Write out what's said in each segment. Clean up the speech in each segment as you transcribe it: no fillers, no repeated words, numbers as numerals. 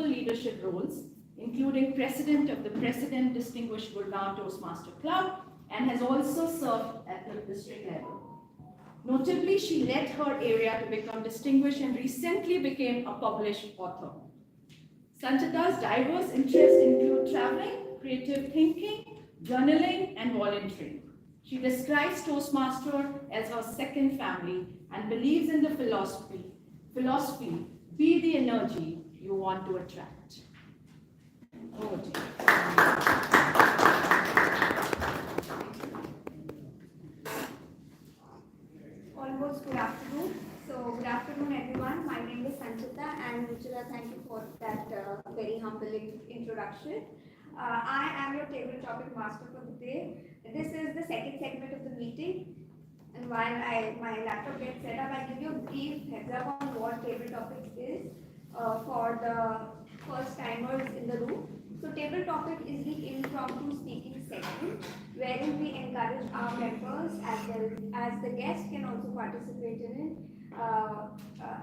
multiple leadership roles, including President of the President Distinguished Gurgaon Toastmaster Club, and has also served at the district level. Notably, she led her area to become distinguished and recently became a published author. Sanchita's diverse interests include traveling, creative thinking, journaling, and volunteering. She describes Toastmaster as her second family and believes in the philosophy, be the energy you want to attract. Over to you. Almost good afternoon. So good afternoon everyone. My name is Sanchita and Ruchira, thank you for that very humbling introduction. I am your table topic master for the day. This is the second segment of the meeting. And while my laptop gets set up, I'll give you a brief heads up on what table topics is for the first timers in the room. So table topic is the impromptu speaking segment wherein we encourage our members as well as the guests can also participate in it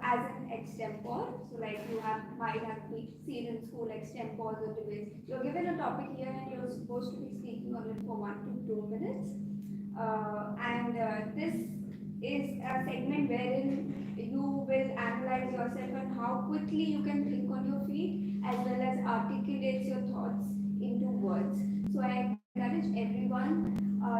as an extempore. So like you might have seen in school extempores or debates. You're given a topic here and you're supposed to be speaking on it for 1 to 2 minutes. This is a segment wherein you will analyze yourself and how quickly you can think on your feet as well as articulate your thoughts into words. So I encourage everyone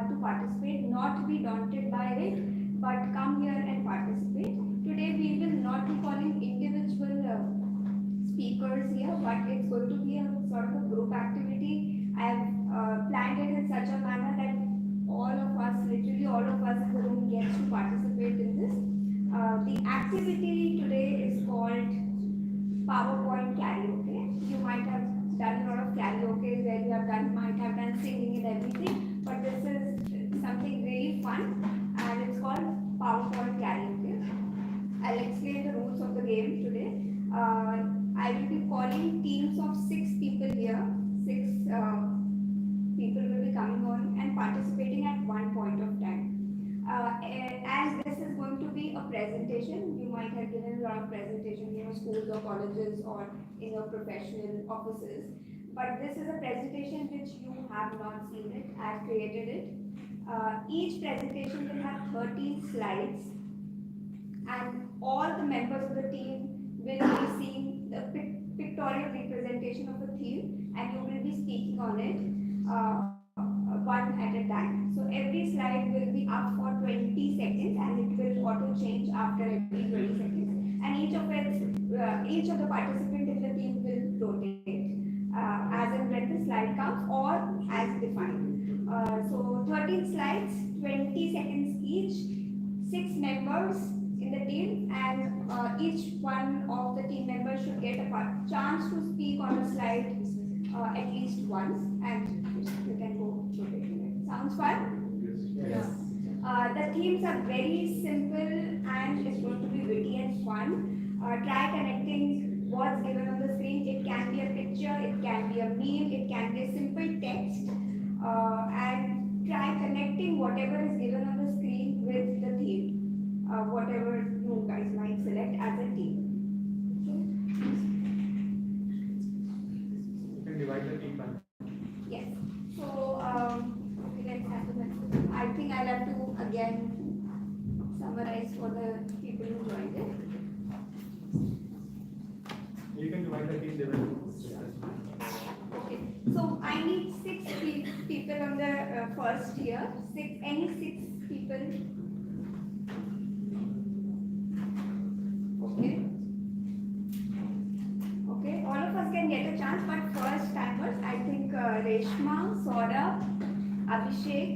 to participate, not be daunted by it, but come here and participate. Today we will not be calling individual speakers here, but it's going to be a sort of a group activity. I have planned it in such a manner that literally all of us in the room gets to participate in this. The activity today is called PowerPoint karaoke. You might have done a lot of karaoke where you might have done singing and everything, but this is something really fun and it's called PowerPoint karaoke. I'll explain the rules of the game today. I will be calling teams of 6 people here. 6 people will be coming on and participating at one point of time. As this is going to be a presentation, you might have given a lot of presentations in your schools or colleges or in your professional offices. But this is a presentation which you have not seen it. I've created it. Each presentation will have 13 slides and all the members of the team will be seeing the pictorial representation of a theme and you will be speaking on it one at a time. So every slide will be up for 20 seconds and it will auto change after every 20 seconds. And each of the participants in the team will rotate as and when the slide comes or as defined. So 13 slides, 20 seconds each, 6 members in the team, and each one of the team members should get a chance to speak on a slide at least once, and you can go rotating it. Sounds fun? Yes. The themes are very simple and it's going to be witty and fun. Try connecting what's given on the screen. It can be a picture, it can be a meme, it can be a simple text. And try connecting whatever is given on the screen with the theme, whatever you guys might select as a team. You can divide the team by. Yes. So, okay, let's have the message. I think I'll have to again summarize for the people who joined it. You can divide the team level. Okay. So I need 6 people on the first tier. Any 6 people. Okay. Okay. All of us can get a chance, but first timers, I think Reshma, Saurabh, Abhishek,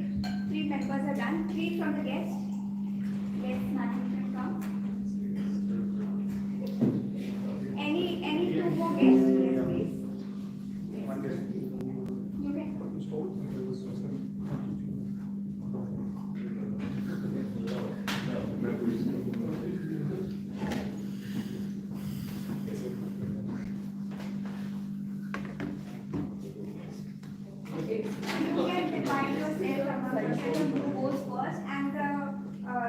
3 members are done. 3 from the guest. Guest management come. Any 2 more guests, yes, please. One guest. You can. You can define yourself among yourself who goes first, and the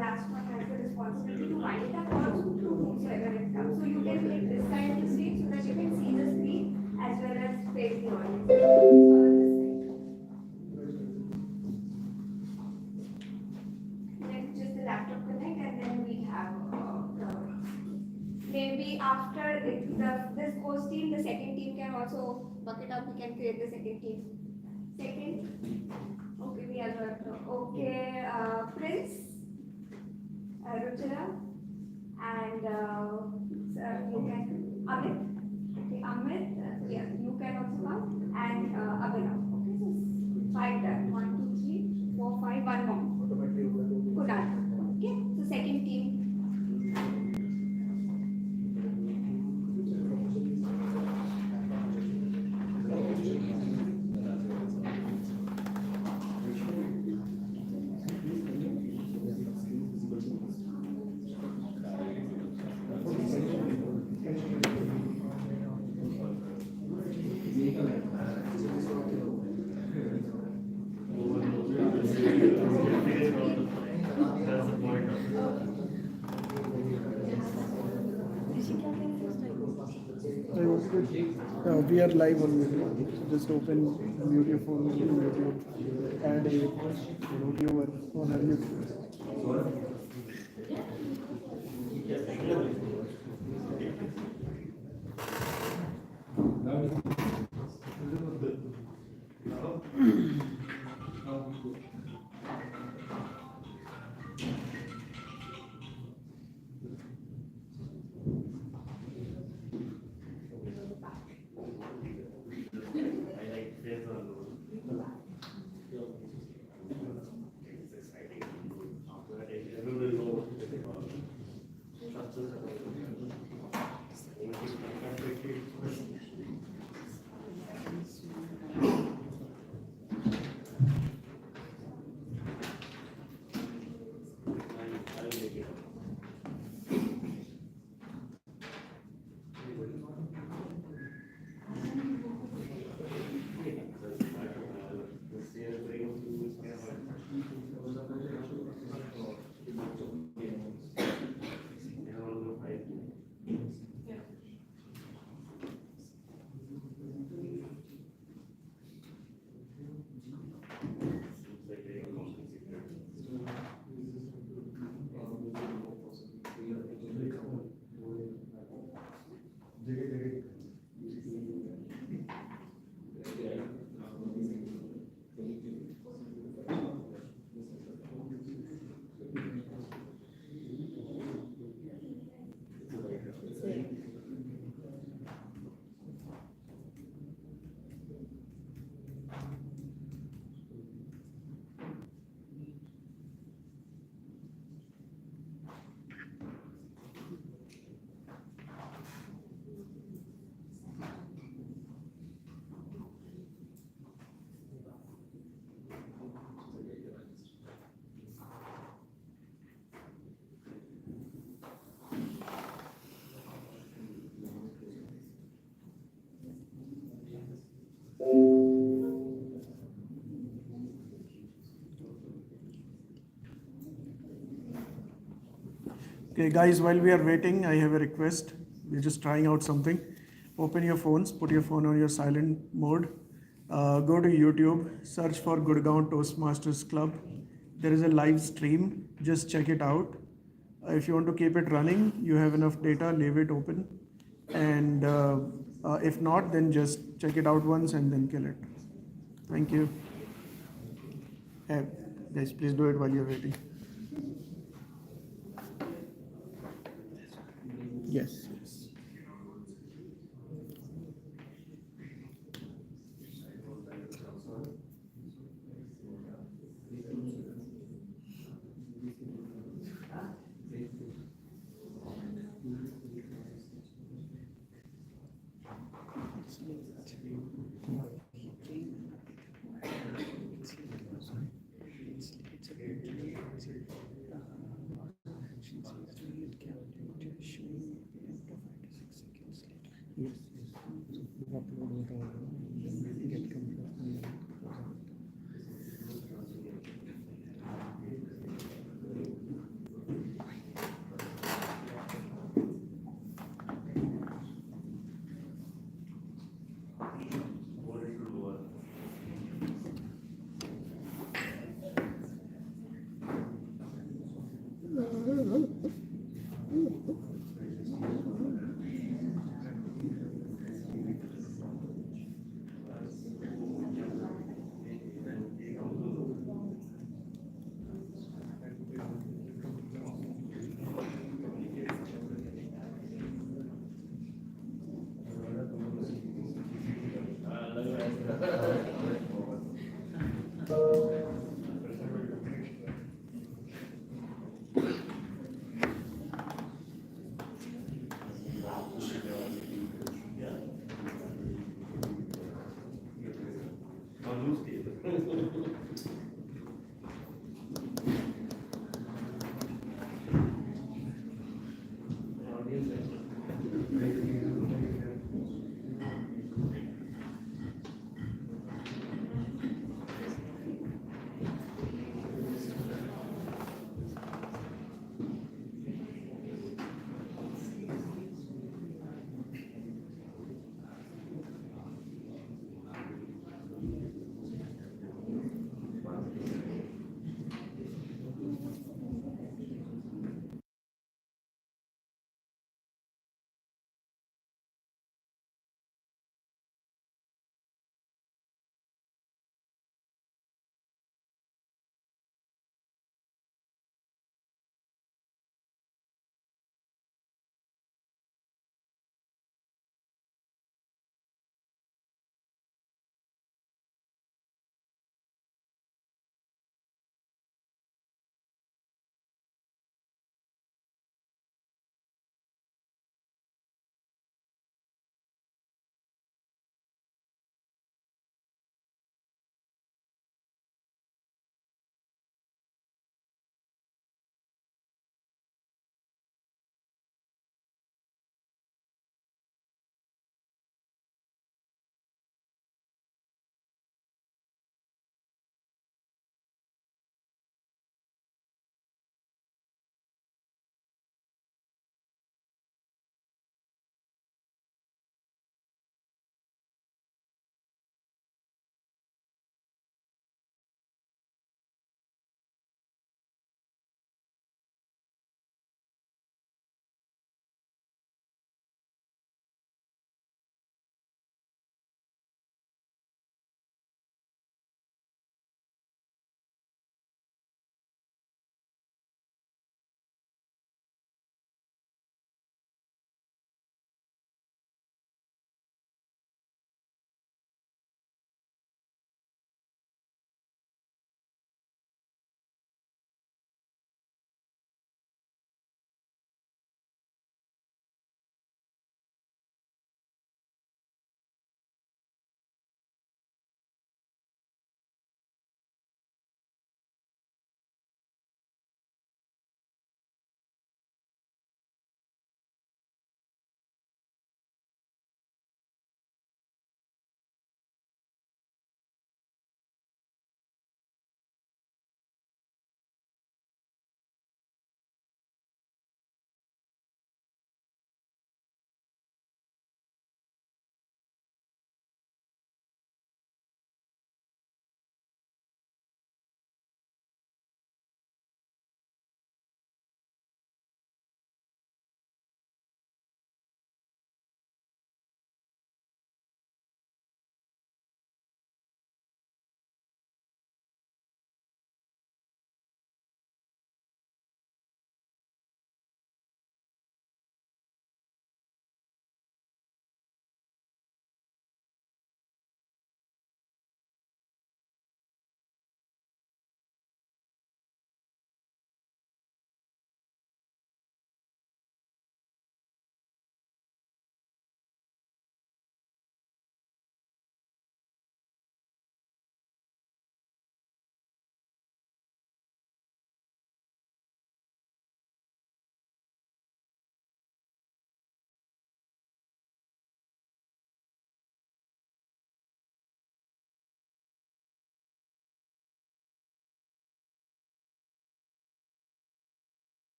last one has the responsibility to wind it up or to whomsoever it comes. So you can take this side of the stage so that you can see the screen. also buck it up, we can create the second team. Second? Okay, we are not. Okay, Prince, Ruchira, and you can, Amit. Okay, Amit, yeah, you can also come, and Abhinav. Okay, so 5 done. 1, 2, 3, 4, 5, 1 more. Kunal. Okay, so second team. We are live on video. So just open, mute your phone, YouTube, add a viewer on our YouTube. Okay, guys, while we are waiting, I have a request. We're just trying out something. Open your phones, put your phone on your silent mode. Go to YouTube, search for Gurgaon Toastmasters Club. There is a live stream, just check it out. If you want to keep it running, you have enough data, leave it open. And if not, then just check it out once and then kill it. Thank you. Guys, please do it while you're waiting. Yes.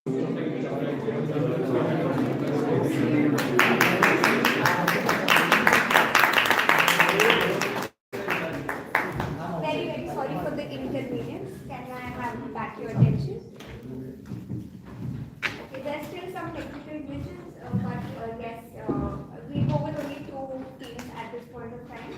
Very, very sorry for the inconvenience. Can I have back your attention? Okay, there's still some technical glitches, but yes, we go with only 2 teams at this point of time.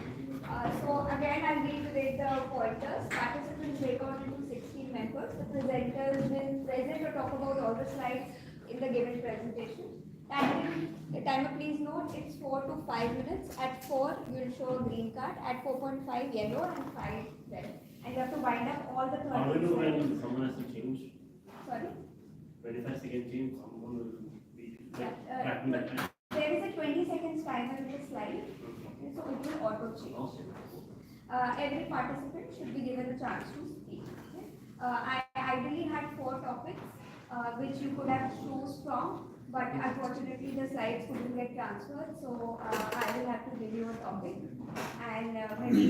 So again, I'll reiterate the pointers. Participants break out into 16 members. The presenters will present or talk about all the slides in the given presentation. Timer, please note, it's 4 to 5 minutes. At 4, you'll show a green card. At 4.5, yellow, and 5, red. And you have to wind up all the 30 How do you know when seconds. someone has to change? Sorry? 25-second change, someone will be Yeah, tracking that time. there is a 20 seconds timer in the slide, okay, so it will auto change. Every participant should be given a chance to speak. Okay? I ideally had 4 topics which you could have choose from, but unfortunately the slides couldn't get transferred, so I will have to give you a topic. And maybe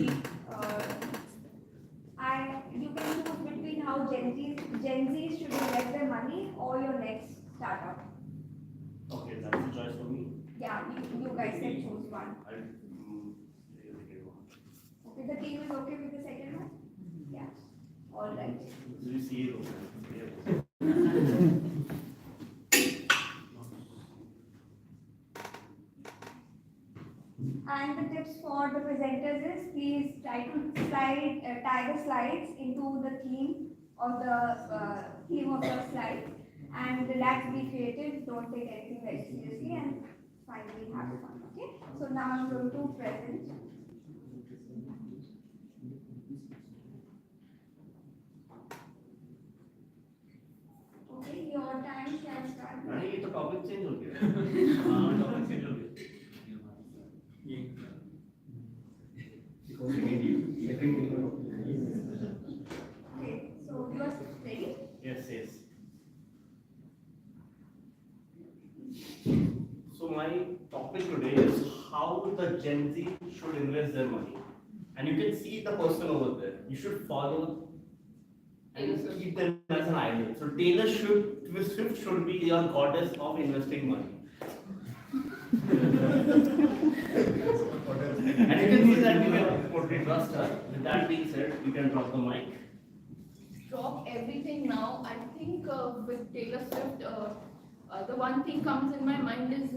you can choose between how Gen Z should invest their money or your next startup. Okay, that's a choice for me. Yeah, you guys can choose one. I'll take the second one. Okay, the team is okay with the second one? Yeah. All right. So you see it over. And the tips for the presenters is please try to tie the slides into the theme of the slide, and relax, be creative, don't take anything very seriously, and finally have fun. Okay. So now I'm going to present. Okay, your time can start. नहीं ये तो topic change हो गया हाँ topic change हो गया Okay, so you are ready? yes so my topic today is how the Gen Z should invest their money, and you can see the person over there. You should follow and keep them as an idol. So Taylor Swift should be your goddess of investing money. And you can see that we can portray trust her. With that being said, you can drop the mic. Drop everything now. I think with Taylor Swift, the one thing comes in my mind is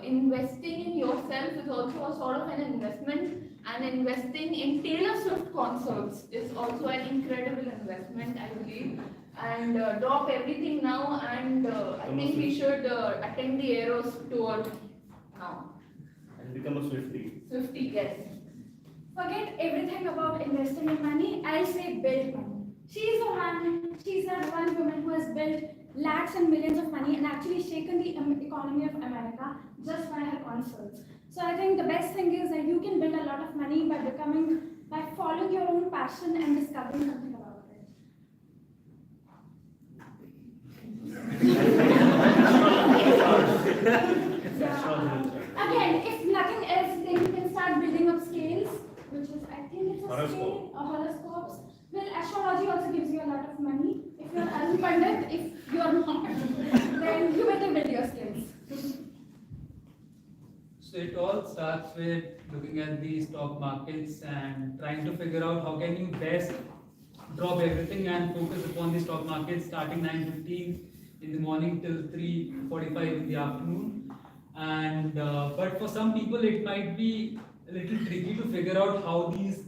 investing in yourself is also a sort of an investment, and investing in Taylor Swift concerts is also an incredible investment, I believe. And drop everything now, and I think we should attend the Eros tour now. And become a Swiftie. Swiftie, yes. Forget everything about investing in money. I'll say build money. She's that one woman who has built lakhs and millions of money and actually shaken the economy of America just by her concerts. So I think the best thing is that you can build a lot of money by following your own passion and discovering something about it. Again, if nothing else, then you can start building up scales, which is, I think it's a scale, or horoscopes. Well, astrology also gives you a lot of money. If you're Arun Pandit, if you're not, then you better build your skills. So it all starts with looking at the stock markets and trying to figure out how can you best drop everything and focus upon the stock market starting 9:15 in the morning till 3:45 in the afternoon. And but for some people it might be a little tricky to figure out how these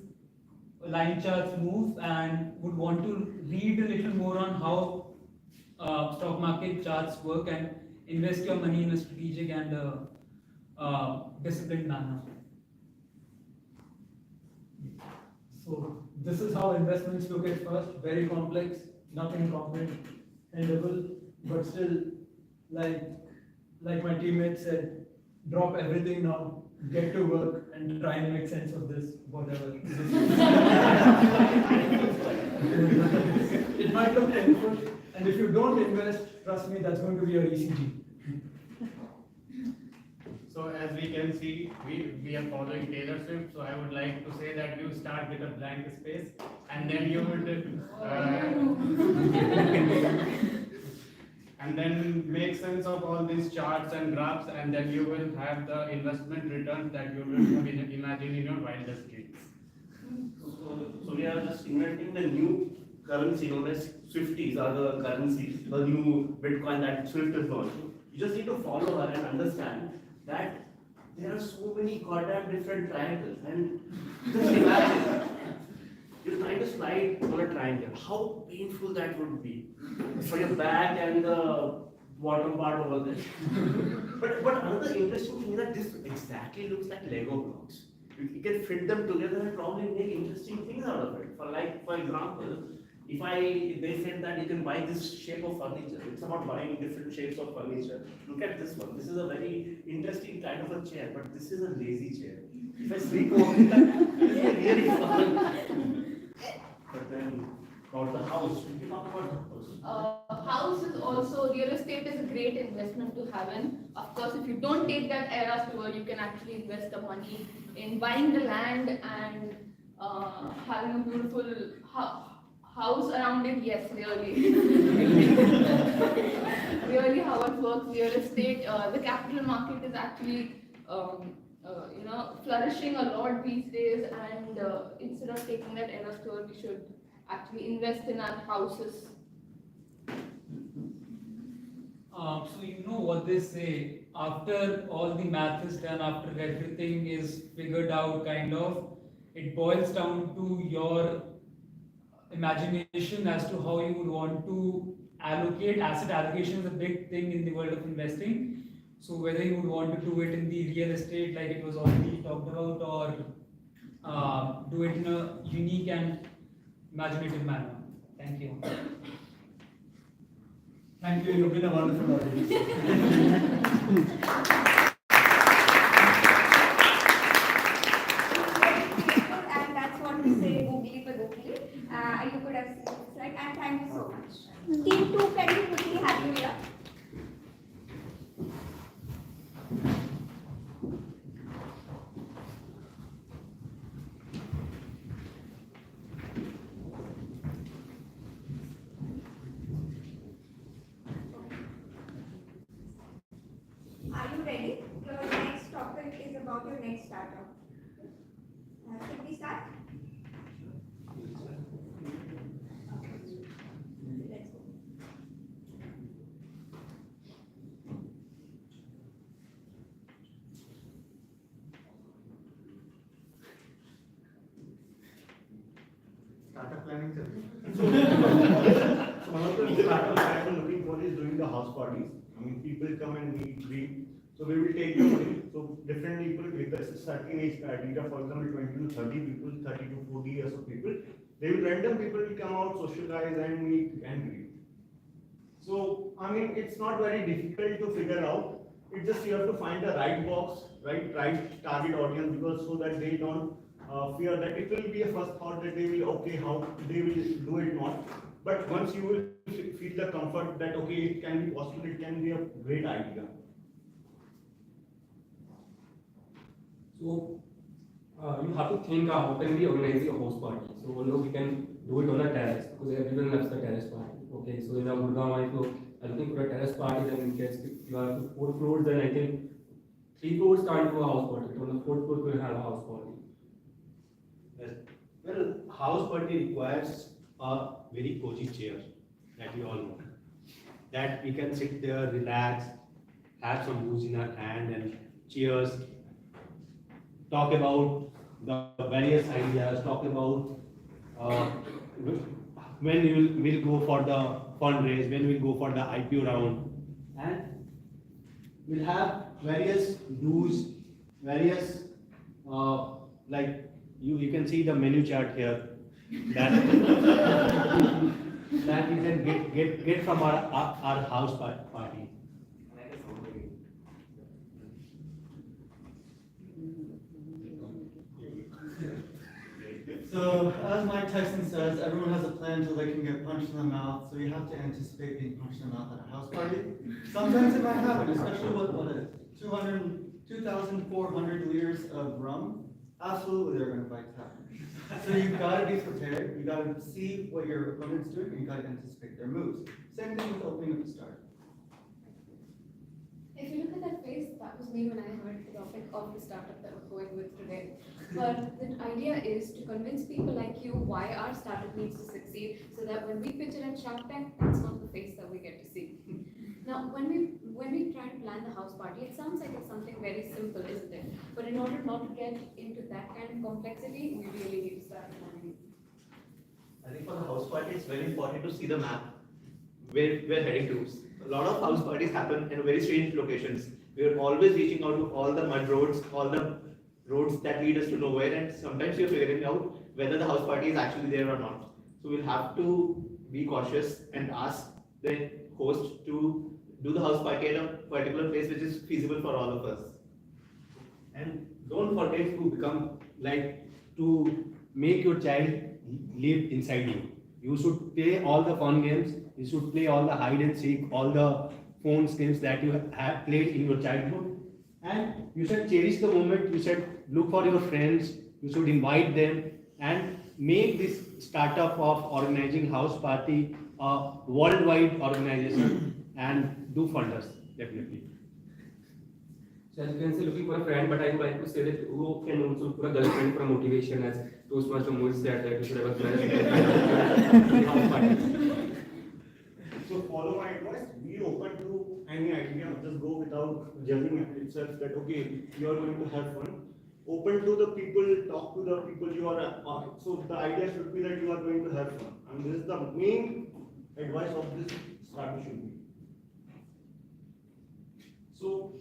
line charts move, and would want to read a little more on how stock market charts work and invest your money in a strategic and disciplined manner. So this is how investments look at first, very complex, nothing comprehensible, but still, like my teammate said, drop everything now, get to work and try and make sense of this, whatever. It might look painful, and if you don't invest, trust me, that's going to be your ECG. So as we can see, we are following Taylor Swift. So I would like to say that you start with a blank space, and then you would and then make sense of all these charts and graphs, and then you will have the investment returns that you will imagine in your wildest dreams. So we are just inventing the new currency known as Swifties are the currencies, the new Bitcoin that Swift is launching. You just need to follow her and understand that there are so many goddamn different triangles, and just imagine you're trying to slide on a triangle. How painful that would be for your back and the bottom part over there. But another interesting thing is that this exactly looks like Lego blocks. You can fit them together and probably make interesting things out of it. For example, if they said that you can buy this shape of furniture, it's about buying different shapes of furniture. Look at this one. This is a very interesting kind of a chair, but this is a lazy chair. If I sleep over it, this is really fun. But then about the house, we can talk about the house. House is also, real estate is a great investment to have in. Of course, if you don't take that Eras tour, you can actually invest the money in buying the land and having a beautiful house around it. Yes, really. Really how it works, real estate, the capital market is actually flourishing a lot these days, and instead of taking that Eras tour, we should actually invest in our houses. So you know what they say, after all the math is done, after everything is figured out, kind of, it boils down to your imagination as to how you would want to allocate. Asset allocation is a big thing in the world of investing. So whether you would want to do it in the real estate like it was already talked about, or do it in a unique and imaginative manner. Thank you. Thank you, you've been a wonderful audience. And that's what we say, googly for googly. You could have seen this, right? And thank you so much. Team 2, can you quickly have you here? Are you ready? Your next topic is about your next startup. Should we start? Let's go. Startup planning. So one of the startups that I'm looking for is doing the house parties. I mean, people come and meet, greet. So we will take the money. So different people with a certain age criteria, for example, 20 to 30 people, 30 to 40 years of people. They will random people will come out, socialize and meet and greet. So I mean, it's not very difficult to figure out. It's just you have to find the right box, right target audience, because so that they don't fear that it will be a first thought that they will, okay, how they will do it not. But once you will feel the comfort that, okay, it can be possible, it can be a great idea. So you have to think how can we organize a house party. So we can do it on a terrace because everyone loves the terrace party. Okay, so in a Gurgaon, if you are looking for a terrace party, then you have 4 floors, then I think 3 floors can't do a house party. So on the 4th floor will have a house party. Yes. Well, house party requires a very cozy chair that we all know. That we can sit there, relax, have some booze in our hand and cheers, talk about the various ideas, talk about when we will go for the fundraise, when we will go for the IPO round, and we'll have various do's, various like you can see the menu chart here that that you can get from our house party. So, as Mike Tyson says, everyone has a plan until they can get punched in the mouth, so you have to anticipate being punched in the mouth at a house party. Sometimes it might happen, especially with 2,400 liters of rum. Absolutely, they're going to fight to happen. So you've got to be prepared, you've got to see what your opponent's doing, and you've got to anticipate their moves. Same thing with opening up the start. If you look at that face, that was me when I heard the topic of the startup that we're going with today. But the idea is to convince people like you why our startup needs to succeed, so that when we pitch it at Shark Tank, that's not the face that we get to see. Now, when we try to plan the house party, it sounds like it's something very simple, isn't it? But in order not to get into that kind of complexity, we really need to start planning. I think for the house party, it's very important to see the map where we're heading to. A lot of house parties happen in very strange locations. We're always reaching out to all the mud roads, all the roads that lead us to nowhere, and sometimes we're figuring out whether the house party is actually there or not. So we'll have to be cautious and ask the host to do the house party at a particular place which is feasible for all of us. And don't forget to become to make your child live inside you. You should play all the fun games. You should play all the hide and seek, all the phone games that you have played in your childhood. And you should cherish the moment. You should look for your friends. You should invite them and make this startup of organizing house party a worldwide organization and do funders, definitely. So as you can say, looking for a friend, but I would like to say that you can also look for a girlfriend for motivation, as Toastmaster Moise said that you should have a friend. So follow my advice, be open to any idea, just go without judging itself that okay, you are going to have fun. Open to the people, talk to the people you are, so the idea should be that you are going to have fun. And this is the main advice of this startup should be. So,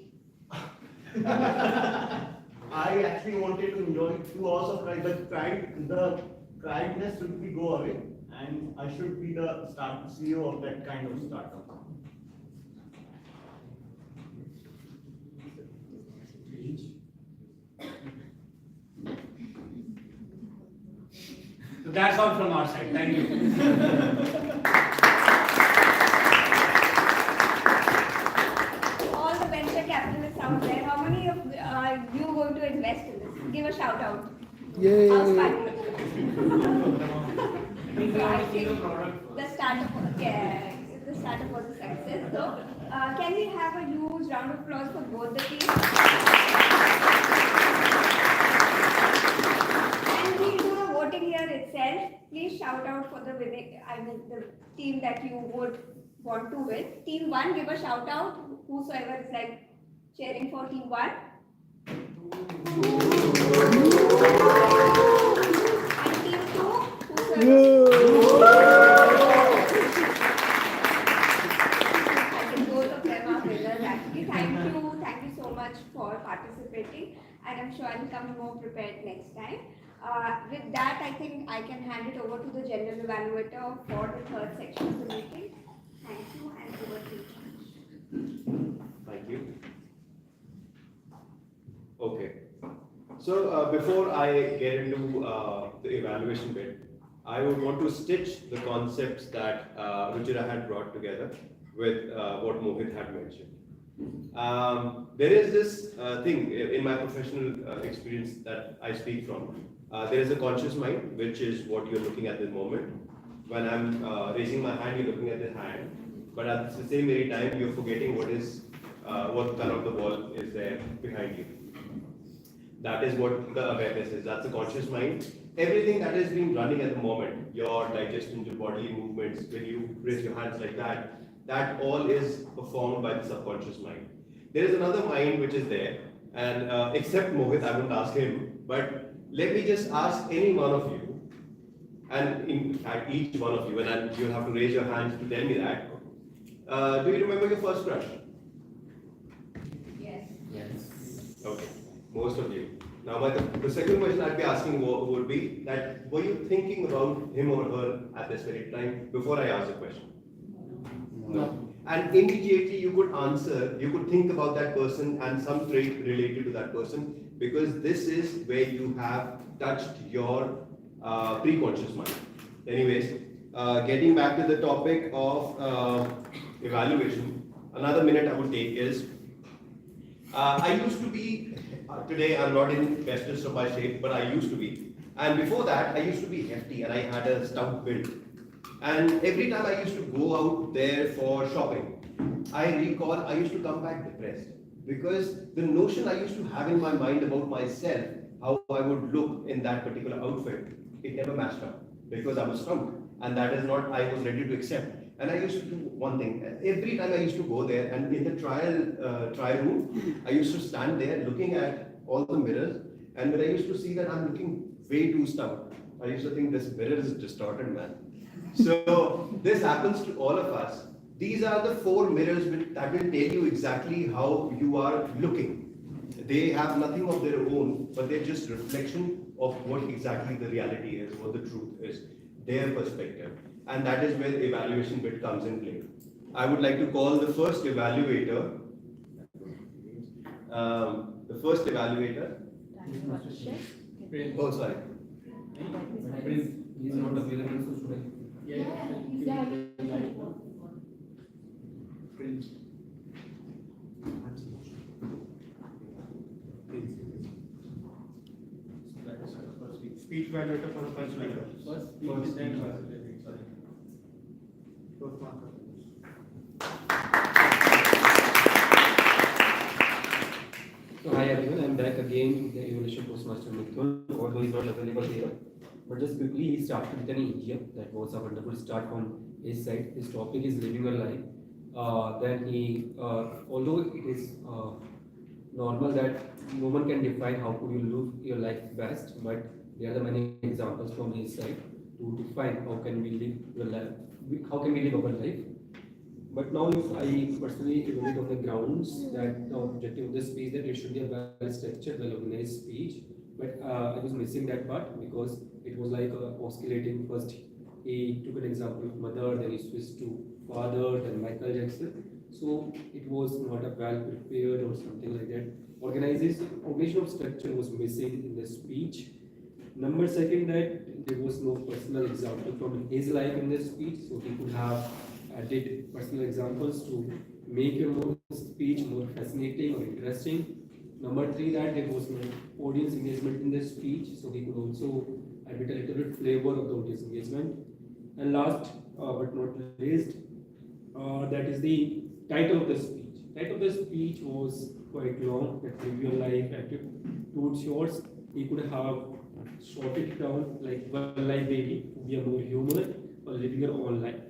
I actually wanted to enjoy 2 hours of ride, but the criedness should be go away, and I should be the CEO of that kind of startup. So that's all from our side. Thank you. All the venture capitalists out there, how many of you going to invest in this? Give a shout out. Yay! House party. So I think the startup, yeah, the startup was a success. So, can we have a huge round of applause for both the teams? And we'll do a voting here itself. Please shout out for the winning, the team that you would want to win. Team 1, give a shout out. Whosoever is cheering for team 1. And team 2, whosoever. I think both of them are winners actually. Thank you so much for participating, and I'm sure I'll come more prepared next time. With that, I think I can hand it over to the general evaluator for the third section of the meeting. Thank you, and over to you. Thank you. Okay. So before I get into the evaluation bit, I would want to stitch the concepts that Ruchira had brought together with what Mohit had mentioned. There is this thing in my professional experience that I speak from. There is a conscious mind, which is what you're looking at the moment. When I'm raising my hand, you're looking at the hand, but at the same very time, you're forgetting what color of the ball is there behind you. That is what the awareness is. That's the conscious mind. Everything that is being running at the moment, your digestion, your bodily movements, when you raise your hands like that, that all is performed by the subconscious mind. There is another mind which is there, and except Mohit, I won't ask him, but let me just ask any one of you, and in fact each one of you, and you have to raise your hands to tell me that. Do you remember your first crush? Yes. Yes. Okay, most of you. Now the second question I'd be asking would be that, were you thinking about him or her at this very time before I asked the question? No. And immediately you could answer, you could think about that person and some trait related to that person, because this is where you have touched your pre-conscious mind. Anyways, getting back to the topic of evaluation, another minute I would take is, I used to be, today I'm not in bestest of my shape, but I used to be. And before that, I used to be hefty and I had a stout build. And every time I used to go out there for shopping, I recall I used to come back depressed because the notion I used to have in my mind about myself, how I would look in that particular outfit, it never matched up because I was stumped, and that is not I was ready to accept. And I used to do one thing. Every time I used to go there, and in the trial room, I used to stand there looking at all the mirrors, and when I used to see that I'm looking way too stumped, I used to think this mirror is distorted, man. So this happens to all of us. These are the four mirrors that will tell you exactly how you are looking. They have nothing of their own, but they're just reflection of what exactly the reality is, what the truth is, their perspective. And that is where the evaluation bit comes in play. I would like to call the first evaluator. The first evaluator. Oh, sorry. He's not available, so should I? Speech evaluator for the first speaker. First speech, then sorry. Toastmaster. So hi everyone, I'm back again with the evaluation Toastmaster Mithun, although he's not available here. But just quickly, he started with an idea that was a wonderful start on his side. His topic is living a life. Then he, although it is normal that no one can define how could you live your life best, but there are many examples from his side to define how can we live your life, how can we live our life. But now, if I personally evaluate on the grounds that the objective of this speech that it should be a well-structured, well-organized speech, but I was missing that part because it was like oscillating. First, he took an example of mother, then he switched to father, then Michael Jackson. So it was not a well-prepared or something like that. Organization of structure was missing in the speech. Number second, that there was no personal example from his life in the speech, so he could have added personal examples to make your speech more fascinating or interesting. Number three, that there was no audience engagement in the speech, so he could also add a little bit flavor of the audience engagement. And last but not least, that is the title of the speech. Title of the speech was quite long, that live your life at 2 shorts. He could have shorted it down like one life baby to be a more human or living your own life.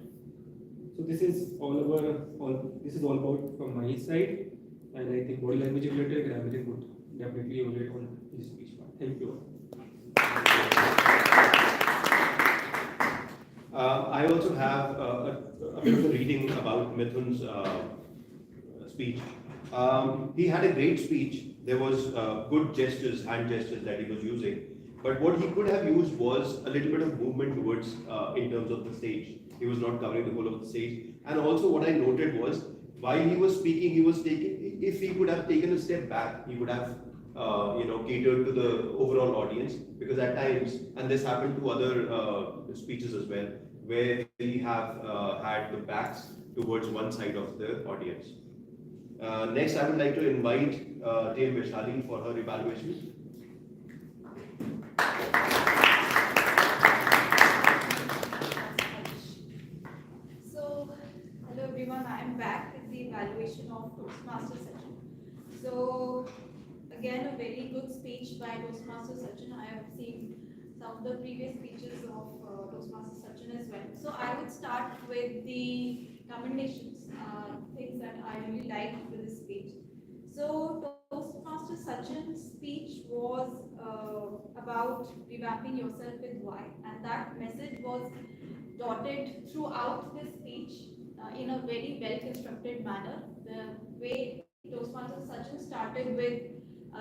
So this is all about from my side, and I think body language related grammar would definitely evaluate on this speech part. Thank you. I also have a bit of a reading about Mithun's speech. He had a great speech. There was good gestures, hand gestures that he was using. But what he could have used was a little bit of movement towards in terms of the stage. He was not covering the whole of the stage. And also what I noted was while he was speaking, if he could have taken a step back, he would have catered to the overall audience, because at times, and this happened to other speeches as well, where we have had the backs towards one side of the audience. Next, I would like to invite Dame Vaishali for her evaluation. So, hello everyone, I am back with the evaluation of Toastmaster session. So, again, a very good speech by Toastmaster Sachin. I have seen some of the previous speeches of Toastmaster Sachin as well. So I would start with the commendations, things that I really liked with this speech. So Toastmaster Sachin's speech was about revamping yourself with why, and that message was dotted throughout the speech in a very well-constructed manner. The way Toastmaster Sachin started with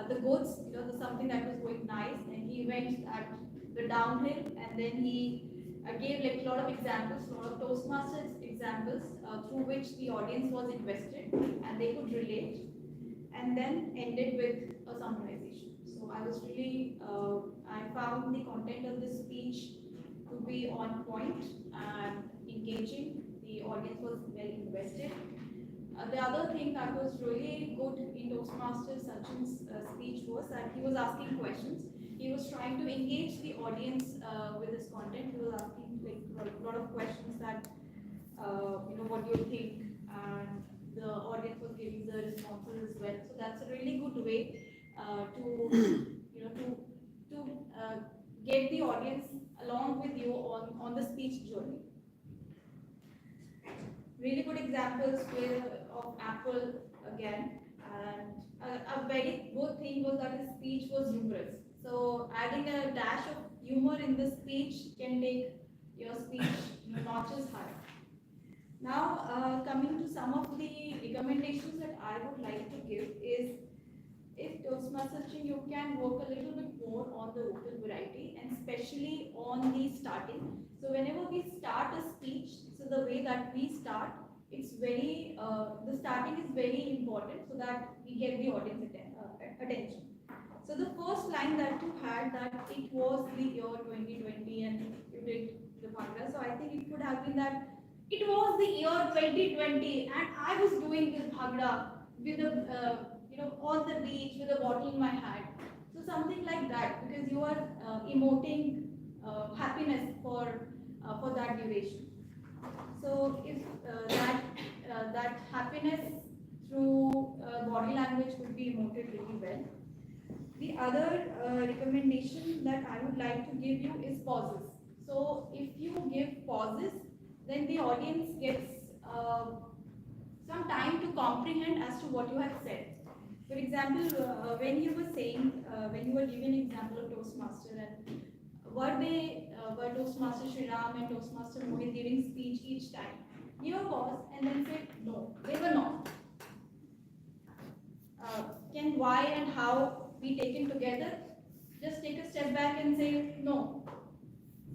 the goods, something that was going nice, and he went at the downhill, and then he gave like a lot of examples, a lot of Toastmasters examples through which the audience was invested and they could relate, and then ended with a summarization. So I was really, I found the content of this speech to be on point and engaging. The audience was well invested. The other thing that was really good in Toastmasters Sachin's speech was that he was asking questions. He was trying to engage the audience with his content. He was asking like a lot of questions that, what do you think? And the council as well. So that's a really good way to get the audience along with you on the speech journey. Really good examples of Apple again, and a very good thing was that his speech was humorous. So adding a dash of humor in the speech can take your speech notches higher. Now, coming to some of the recommendations that I would like to give is, if Toastmasters, you can work a little bit more on the vocal variety and especially on the starting. So whenever we start a speech, so the way that we start, it's very, the starting is very important so that we get the audience attention. So the first line that you had, that it was the year 2020 and you did the bhangra. So I think it could have been that it was the year 2020 and I was doing this bhangra with the, on the beach with a bottle in my hand. So something like that, because you are emoting happiness for that duration. So if that happiness through body language could be emoted really well. The other recommendation that I would like to give you is pauses. So if you give pauses, then the audience gets some time to comprehend as to what you have said. For example, when you were saying, when you were giving an example of Toastmaster, and were Toastmaster Shri Ram and Toastmaster Mohit giving speech each time, give a pause and then say, no, they were not. Can why and how be taken together? Just take a step back and say, no.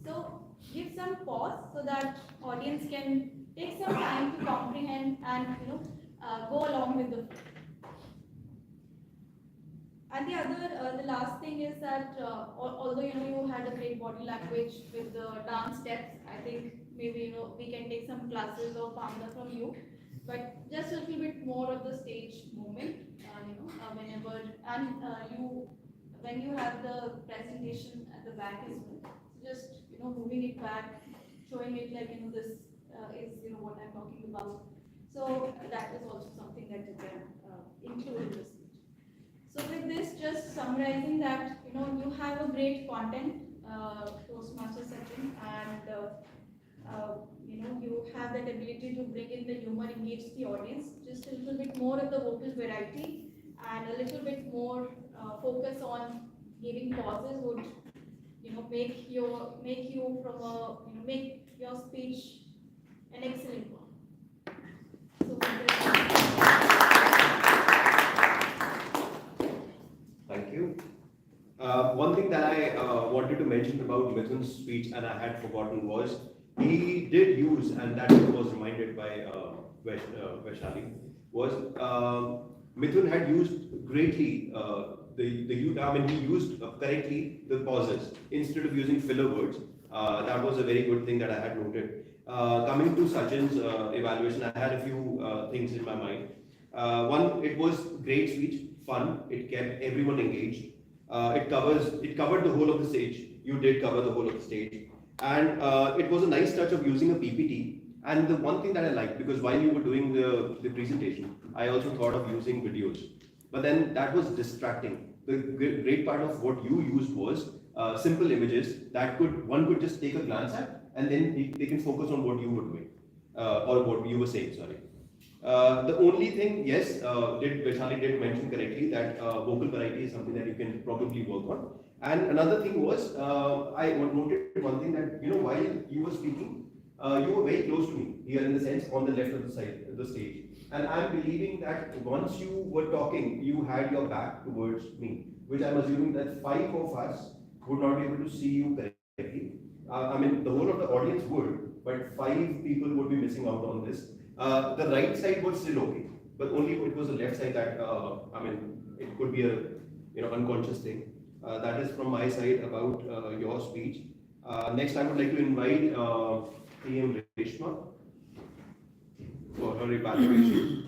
So give some pause so that audience can take some time to comprehend and go along with the flow. And the last thing is that although you had a great body language with the dance steps, I think maybe we can take some classes of bhangra from you, but just a little bit more of the stage movement, whenever when you have the presentation at the back as well, just moving it back, showing it like this is what I'm talking about. So that is also something that you can include in the speech. So with this, just summarizing that, you have a great content, Toastmaster session, and you have that ability to bring in the humor, engage the audience. Just a little bit more of the vocal variety and a little bit more focus on giving pauses would, make your speech an excellent one. So with this, Thank you. One thing that I wanted to mention about Mithun's speech and I had forgotten was he did use, and that was reminded by Vaishali, was Mithun had used greatly he used correctly the pauses instead of using filler words. That was a very good thing that I had noted. Coming to Sachin's evaluation, I had a few things in my mind. One, it was great speech, fun. It kept everyone engaged. It covered the whole of the stage. You did cover the whole of the stage, and it was a nice touch of using a PPT. And the one thing that I liked, because while you were doing the presentation, I also thought of using videos, but then that was distracting. The great part of what you used was simple images that one could just take a glance at, and then they can focus on what you were doing or what you were saying. Sorry. The only thing, yes, Vaishali did mention correctly that vocal variety is something that you can probably work on. And another thing was, I noted one thing that, while you were speaking, you were very close to me here in the sense on the left of the stage. And I'm believing that once you were talking, you had your back towards me, which I'm assuming that 5 of us would not be able to see you correctly. The whole of the audience would, but 5 people would be missing out on this. The right side was still okay, but only it was the left side that, it could be a, unconscious thing. That is from my side about your speech. Next, I would like to invite PM Reshma for her evaluation.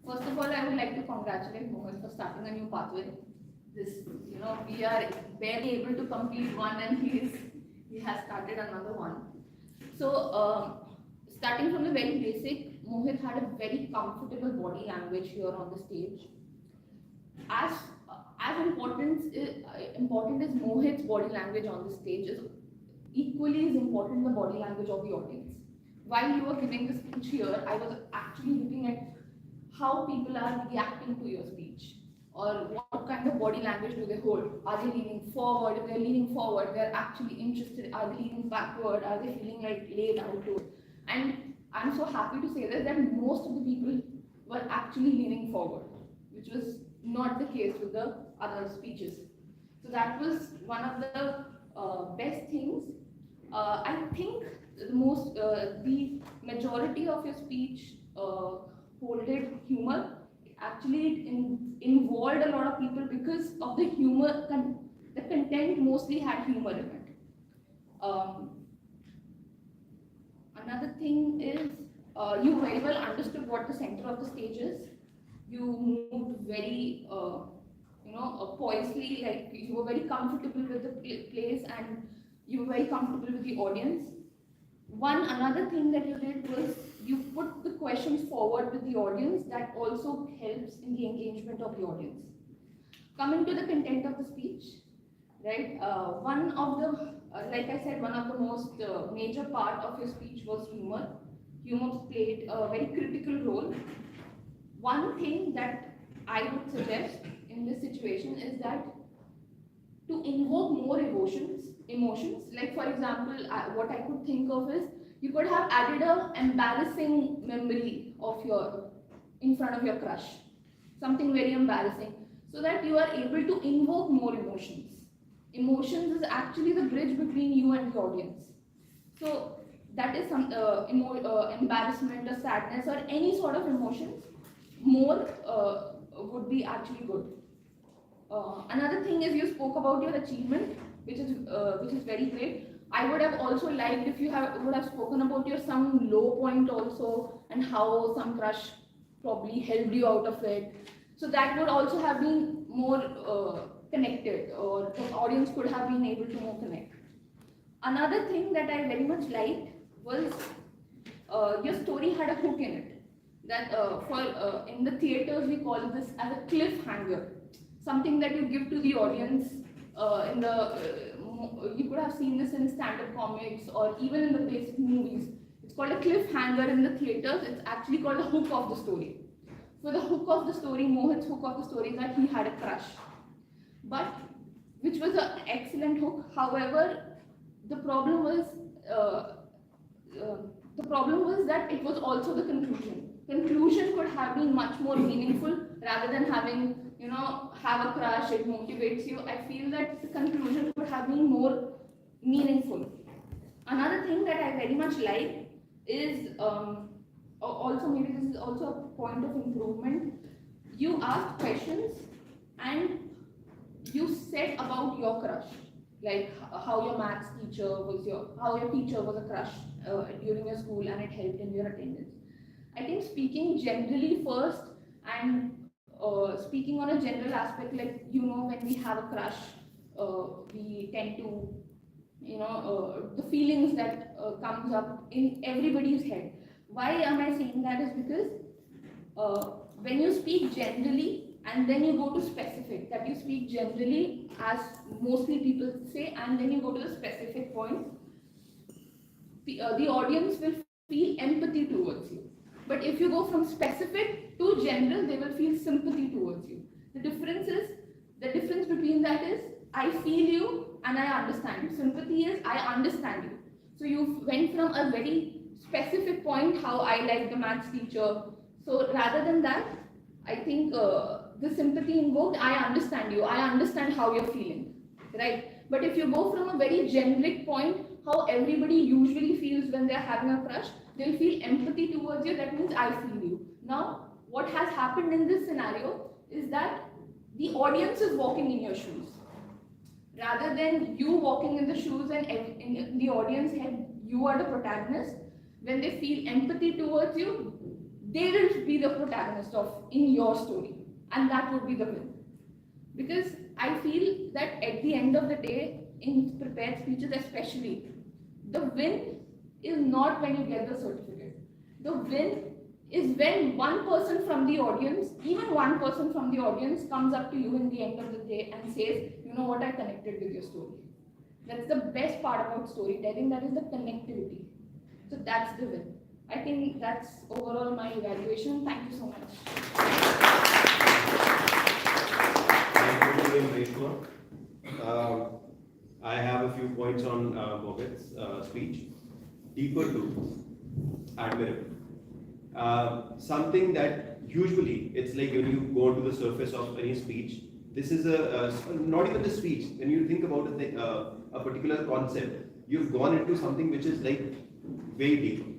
First of all, I would like to congratulate Mohit for starting a new pathway. We are barely able to complete one, and he has started another one. So, starting from the very basic, Mohit had a very comfortable body language here on the stage. As important as Mohit's body language on the stage is equally as important the body language of the audience. While you were giving the speech here, I was actually looking at how people are reacting to your speech, or what kind of body language do they hold. Are they leaning forward? If they're leaning forward, they're actually interested. Are they leaning backward? Are they feeling like laid out to it? And I'm so happy to say that most of the people were actually leaning forward, which was not the case with the other speeches. So that was one of the best things. I think the majority of your speech holded humor. Actually, it involved a lot of people because of the humor. The content mostly had humor in it. Another thing is you very well understood what the center of the stage is. You moved very, poisely, like you were very comfortable with the place, and you were very comfortable with the audience. Another thing that you did was you put the questions forward with the audience. That also helps in the engagement of the audience. Coming to the content of the speech, right? Like I said, one of the most major part of your speech was humor. Humor played a very critical role. One thing that I would suggest in this situation is that to invoke more emotions, like for example, what I could think of is you could have added an embarrassing memory in front of your crush, something very embarrassing, so that you are able to invoke more emotions. Emotions is actually the bridge between you and the audience. So that is some embarrassment or sadness or any sort of emotions, more would be actually good. Another thing is you spoke about your achievement, which is very great. I would have also liked if you would have spoken about your some low point also, and how some crush probably helped you out of it. So that would also have been more connected, or the audience could have been able to more connect. Another thing that I very much liked was your story had a hook in it. That in the theaters we call this as a cliffhanger, something that you give to the audience. You could have seen this in stand-up comics or even in the basic movies. It's called a cliffhanger in the theaters. It's actually called the hook of the story. So the hook of the story, Mohit's hook of the story, is that he had a crush, which was an excellent hook. However, the problem was that it was also the conclusion. Conclusion could have been much more meaningful rather than having, have a crush, it motivates you. I feel that the conclusion could have been more meaningful. Another thing that I very much like is, also maybe this is also a point of improvement. You asked questions and you said about your crush, like how your maths teacher was how your teacher was a crush during your school and it helped in your attendance. I think speaking generally first and speaking on a general aspect, like when we have a crush, we tend to, the feelings that comes up in everybody's head. Why am I saying that is because when you speak generally and then you go to specific, that you speak generally as mostly people say, and then you go to the specific point, the audience will feel empathy towards you. But if you go from specific to general, they will feel sympathy towards you. The difference between that is, I feel you and I understand you. Sympathy is, I understand you. So you went from a very specific point, how I like the maths teacher. So rather than that, I think the sympathy invoked, I understand you, I understand how you're feeling, right? But if you go from a very generic point, how everybody usually feels when they're having a crush, they'll feel empathy towards you, that means I feel you. Now, what has happened in this scenario is that the audience is walking in your shoes. Rather than you walking in the shoes and in the audience head, you are the protagonist. When they feel empathy towards you, they will be the protagonist of in your story, and that would be the win. Because I feel that at the end of the day, in prepared speeches especially, the win is not when you get the certificate. The win is when one person from the audience, even one person from the audience, comes up to you in the end of the day and says, you know what, I connected with your story. That's the best part about storytelling, that is the connectivity. So that's the win. I think that's overall my evaluation. Thank you so much. Thank you, Reshma. I have a few points on Mohit's speech. Deeper truths, admirable. Something that usually it's like when you go to the surface of any speech, this is not even the speech. When you think about a particular concept, you've gone into something which is like way deep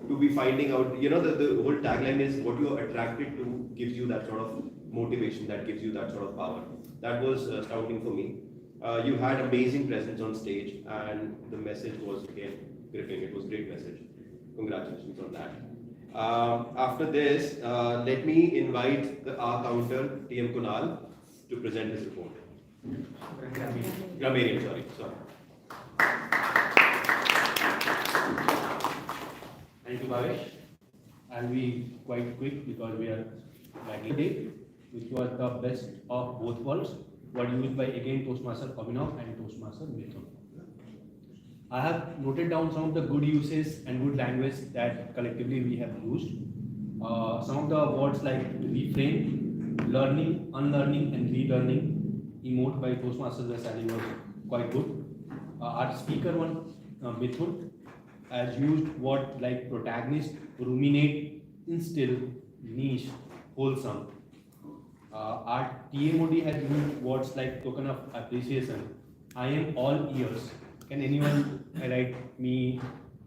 to be finding out. You know, the whole tagline is what you are attracted to gives you that sort of motivation, that gives you that sort of power. That was astounding for me. You had amazing presence on stage, and the message was again gripping. It was a great message. Congratulations on that. After this, let me invite the R counter, TM Kunal, to present his report. Grammarian, sorry. Thank you, Bhavesh. I'll be quite quick because we are lagging today, which was the best of both worlds, were used by again Toastmaster Abhinav and Toastmaster Mithun. I have noted down some of the good uses and good language that collectively we have used. Some of the words like refrain, learning, unlearning, and relearning, emote by Toastmasters Vaishali was quite good. Our speaker one, Mithun, has used words like protagonist, ruminate, instill, niche, wholesome. Our TMOD has used words like token of appreciation. I am all ears. Can anyone write me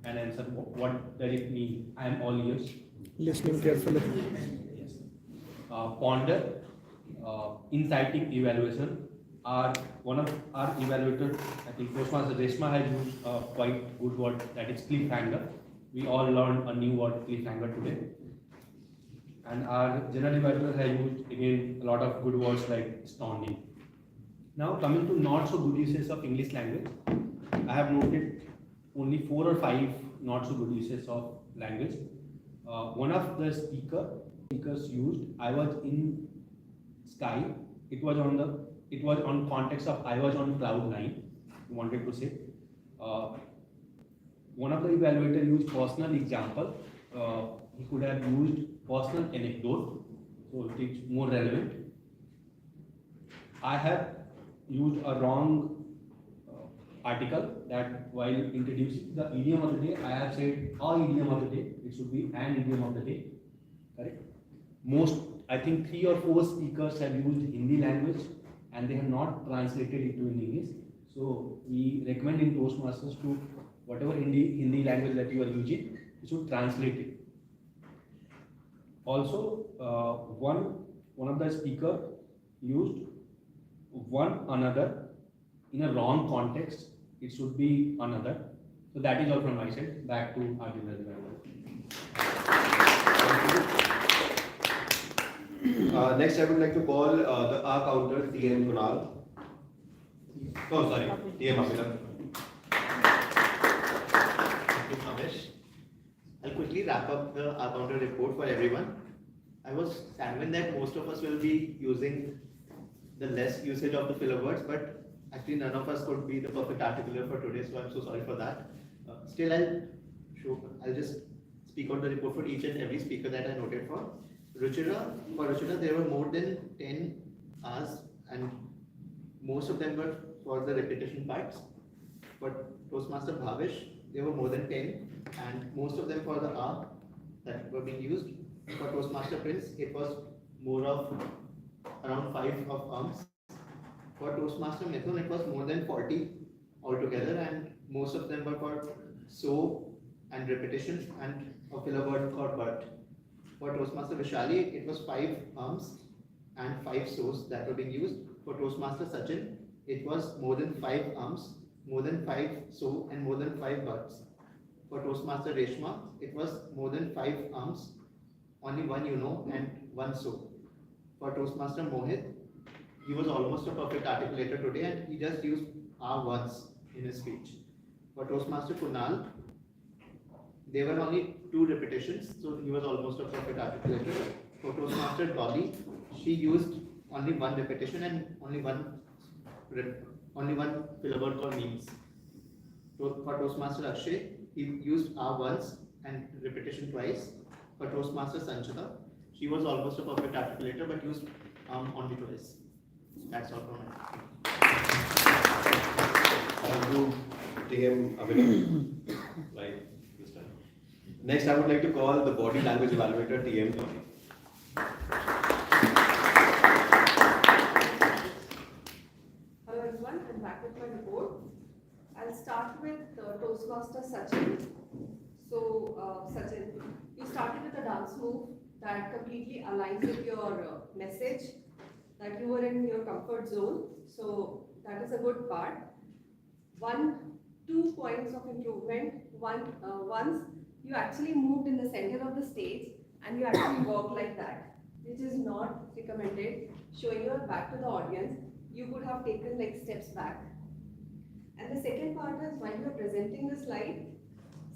an answer? What does it mean? I am all ears. Listening carefully. Yes. Ponder, inciting evaluation. One of our evaluators, I think Toastmaster Reshma, has used a quite good word, that is cliffhanger. We all learned a new word, cliffhanger, today. And our general evaluator has used again a lot of good words like astounding. Now coming to not so good uses of English language, I have noted only 4 or 5 not so good uses of language. One of the speakers used, I was in sky. It was on context of I was on cloud 9. Wanted to say. One of the evaluator used personal example. He could have used personal anecdote, so it's more relevant. I have used a wrong article, that while introducing the idiom of the day, I have said a idiom of the day. It should be an idiom of the day. Correct? I think 3 or 4 speakers have used Hindi language and they have not translated it to English. So we recommend in Toastmasters to whatever Hindi language that you are using, you should translate it. Also, one of the speaker used one another in a wrong context. It should be another. So that is all from my side. Back to our general Next, I would like to call the R counter, TM Kunal. Oh, sorry, TM Abhinav. Thank you, Bhavesh. I'll quickly wrap up the R counter report for everyone. I was sanguine that most of us will be using the less usage of the filler words, but actually none of us could be the perfect articuler for today, so I'm so sorry for that. Still, I'll just speak on the report for each and every speaker that I noted for. For Ruchira, there were more than 10 R's, and most of them were for the repetition parts. For Toastmaster Bhavesh, there were more than 10, and most of them for the R that were being used. For Toastmaster Prince, it was more of around 5 of arms. For Toastmaster Mithun, it was more than 40 altogether, and most of them were for so and repetition and a filler word called but. For Toastmaster Vaishali, it was 5 arms and 5 so's that were being used. For Toastmaster Sachin, it was more than 5 arms, more than 5 so, and more than 5 buts. For Toastmaster Reshma, it was more than 5 arms only one you know and one so. For Toastmaster Mohit, he was almost a perfect articulator today and he just used R once in his speech. For Toastmaster Kunal, there were only 2 repetitions, so he was almost a perfect articulator. For Toastmaster Dolly, she used only 1 repetition and only one filler word called memes. For Toastmaster Akshay, he used R once and repetition twice. For Toastmaster Sanchita, she was almost a perfect articulator but used only twice. That's all from me. Thank you, TM Abhinay. Like this time. Next, I would like to call the body language evaluator, TM Tony. Hello everyone, I'm back with my report. I'll start with Toastmaster Sachin. So Sachin, you started with a dance move that completely aligns with your message, that you were in your comfort zone. So that is a good part. 2 points of improvement. Once you actually moved in the center of the stage and you actually walked like that, which is not recommended. Showing your back to the audience, you could have taken like steps back. And the second part is while you are presenting the slide,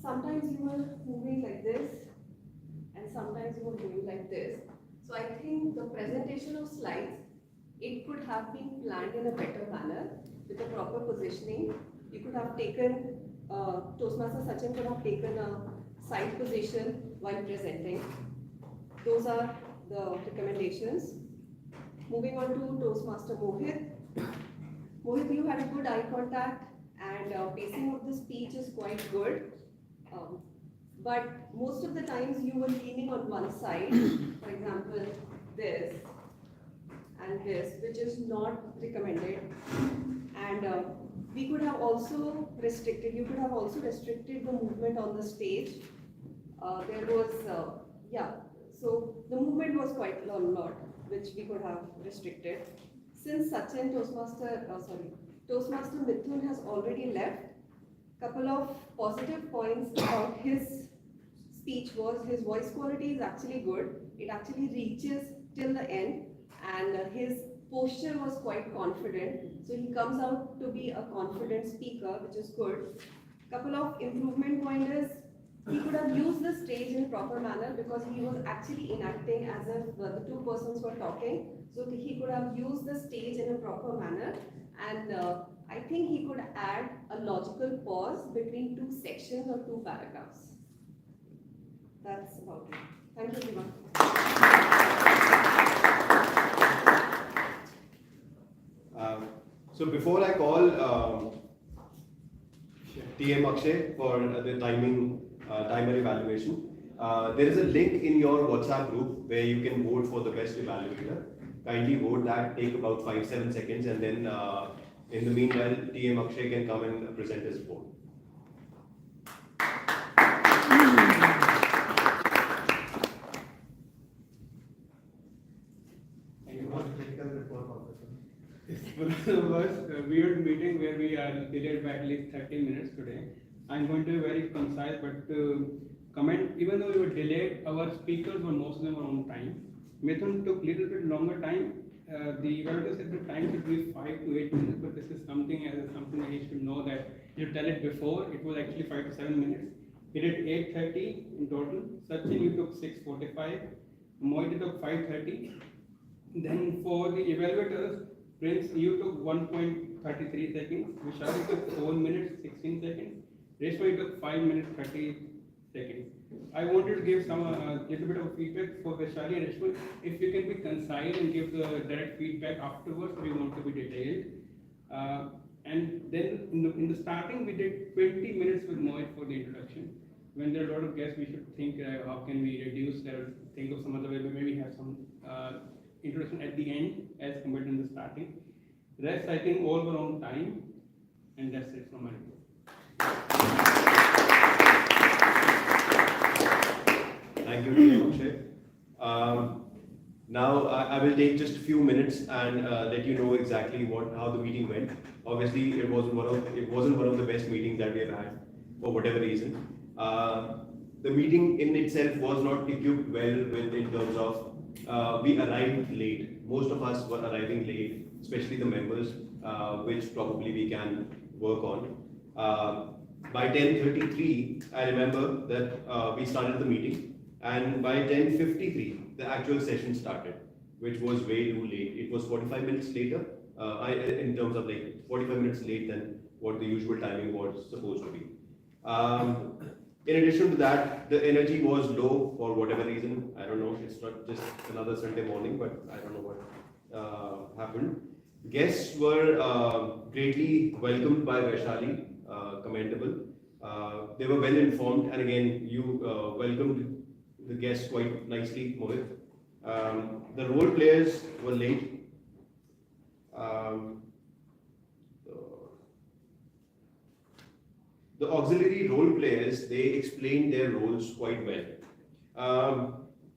sometimes you were moving like this and sometimes you were doing like this. So I think the presentation of slides, it could have been planned in a better manner with a proper positioning. You could have taken, Toastmaster Sachin could have taken a side position while presenting. Those are the recommendations. Moving on to Toastmaster Mohit. Mohit, you had a good eye contact and pacing of the speech is quite good. But most of the times you were leaning on one side, for example, this and this, which is not recommended. And we could have also restricted, you could have also restricted the movement on the stage. There was, so the movement was quite a lot, which we could have restricted. Since Sachin, Toastmaster Mithun has already left, couple of positive points about his speech was his voice quality is actually good. It actually reaches till the end and his posture was quite confident. So he comes out to be a confident speaker, which is good. Couple of improvement pointers. He could have used the stage in proper manner because he was actually enacting as if the 2 persons were talking. So he could have used the stage in a proper manner and I think he could add a logical pause between 2 sections or 2 paragraphs. That's about it. Thank you, everyone. So before I call TM Akshay for the timer evaluation, there is a link in your WhatsApp group where you can vote for the best evaluator. Kindly vote that, take about 5-7 seconds, and then in the meanwhile, TM Akshay can come and present his report. It was a weird meeting where we are delayed by at least 30 minutes today. I'm going to be very concise, but to comment, even though we were delayed, our speakers were most of them were on time. Mithun took little bit longer time. The evaluator said the time should be 5 to 8 minutes, but this is something that he should know that you tell it before. It was actually 5 to 7 minutes. He did 8:30 in total. Sachin, you took 6:45. Mohit took 5:30. Then for the evaluators, Prince, you took 1.33 seconds. Vishali took 4 minutes 16 seconds. Reshma, you took 5 minutes 30 seconds. I wanted to give some little bit of feedback for Vishali and Reshma. If you can be concise and give the direct feedback afterwards, we want to be detailed. And then in the starting, we did 20 minutes with Mohit for the introduction. When there are a lot of guests, we should think how can we reduce that, or think of some other way, maybe have some introduction at the end as compared to in the starting. Rest, I think all were on time, and that's it from my report. Thank you, TM Akshay. Now I will take just a few minutes and let you know exactly how the meeting went. Obviously, it wasn't one of the best meetings that we have had for whatever reason. the meeting in itself was not equipped well with in terms of we arrived late. Most of us were arriving late, especially the members, which probably we can work on. By 10:33, I remember that we started the meeting, and by 10:53, the actual session started, which was way too late. It was 45 minutes later, in terms of like 45 minutes late than what the usual timing was supposed to be. In addition to that, the energy was low for whatever reason. I don't know. It's not just another Sunday morning, but I don't know what happened. Guests were greatly welcomed by Vaishali, commendable. They were well informed, and again, you welcomed the guests quite nicely, Mohit. The role players were late. The auxiliary role players, they explained their roles quite well.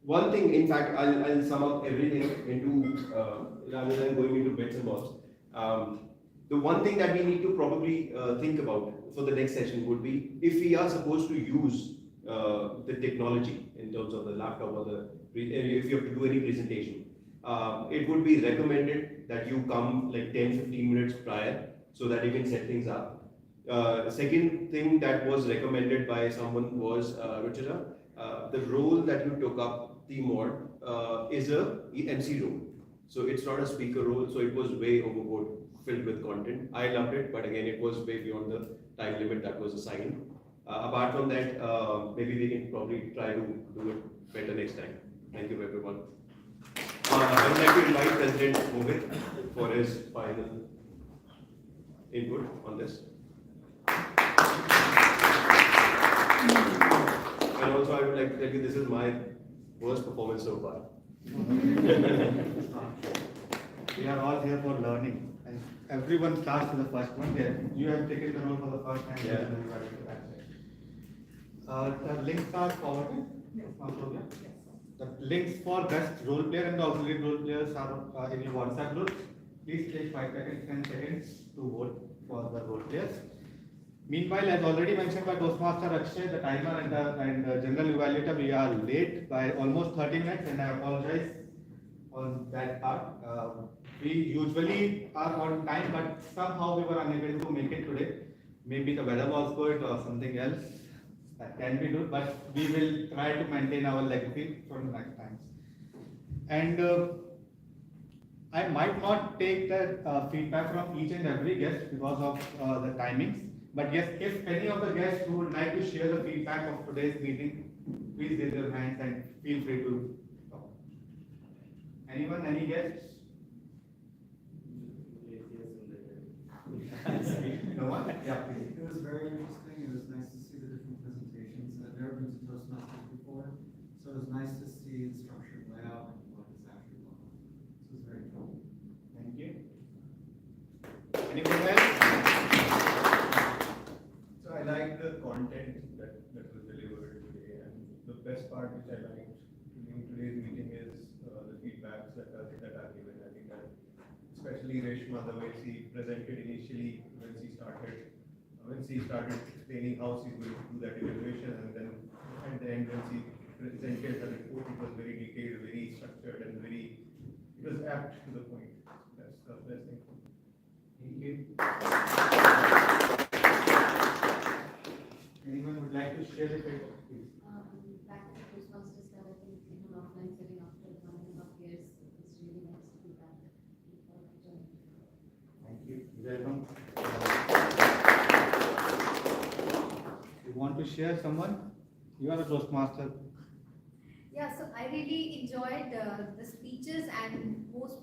One thing, in fact, I'll sum up everything into, rather than going into bits and bobs. The one thing that we need to probably think about for the next session would be if we are supposed to use the technology in terms of the laptop or if you have to do any presentation, it would be recommended that you come like 10-15 minutes prior so that you can set things up. The second thing that was recommended by someone was, Ruchira, the role that you took up, the mod, is a MC role. So it's not a speaker role, so it was way overboard, filled with content. I loved it, but again, it was way beyond the time limit that was assigned. Apart from that, maybe we can probably try to do it better next time. Thank you, everyone. I would like to invite President Mohit for his final input on this. And also, I would like to tell you this is my worst performance so far. We are all here for learning, and everyone starts with the first one. You have taken the role for the first time. Yeah. The links are forwarded. The links for guest role player and the auxiliary role players are in your WhatsApp group. Please take 5 seconds, 10 seconds to vote for the role players. Meanwhile, as already mentioned by Toastmaster Akshay, the timer and the general evaluator, we are late by almost 30 minutes, and I apologize on that part. We usually are on time, but somehow we were unable to make it today. Maybe the weather was good or something else that can be good, but we will try to maintain our legacy for the next times. And I might not take the feedback from each and every guest because of the timings. But yes, if any of the guests who would like to share the feedback of today's meeting, please raise your hands and feel free to talk. Anyone, any guests? No one? Yeah, please. It was very interesting. It was nice to see the different presentations. I've never been to Toastmasters before, so it was nice to see the structured layout and what is actually going on. This was very cool. Thank you. Anyone else? So I like the content that was delivered today, and the best part which I liked in today's meeting is the feedbacks that are given. I think that especially Reshma, the way she presented initially when she started explaining how she's going to do that evaluation, and then at the end when she presented her report, it was very detailed, very structured, and it was apt to the point. That's the best thing. Thank you. Anyone would like to share the feedback, please? Back to the Toastmasters Club, I think in an offline setting after 1.5 years, it's really nice to be back. Thank you. Welcome. You want to share someone? You are a Toastmaster. Yeah, so I really enjoyed the speeches and most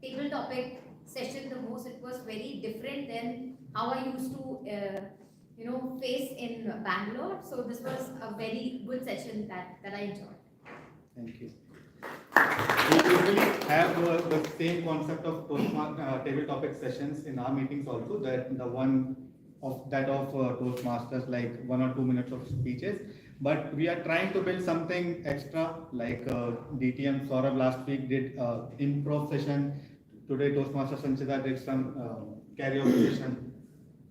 table topic session the most. It was very different than how I used to face in Bangalore. So this was a very good session that I enjoyed. Thank you. We usually have the same concept of table topic sessions in our meetings also, that the one of Toastmasters, like 1 or 2 minutes of speeches. But we are trying to build something extra, like DTM Saurabh last week did improv session. Today Toastmaster Sanchita did some karaoke session.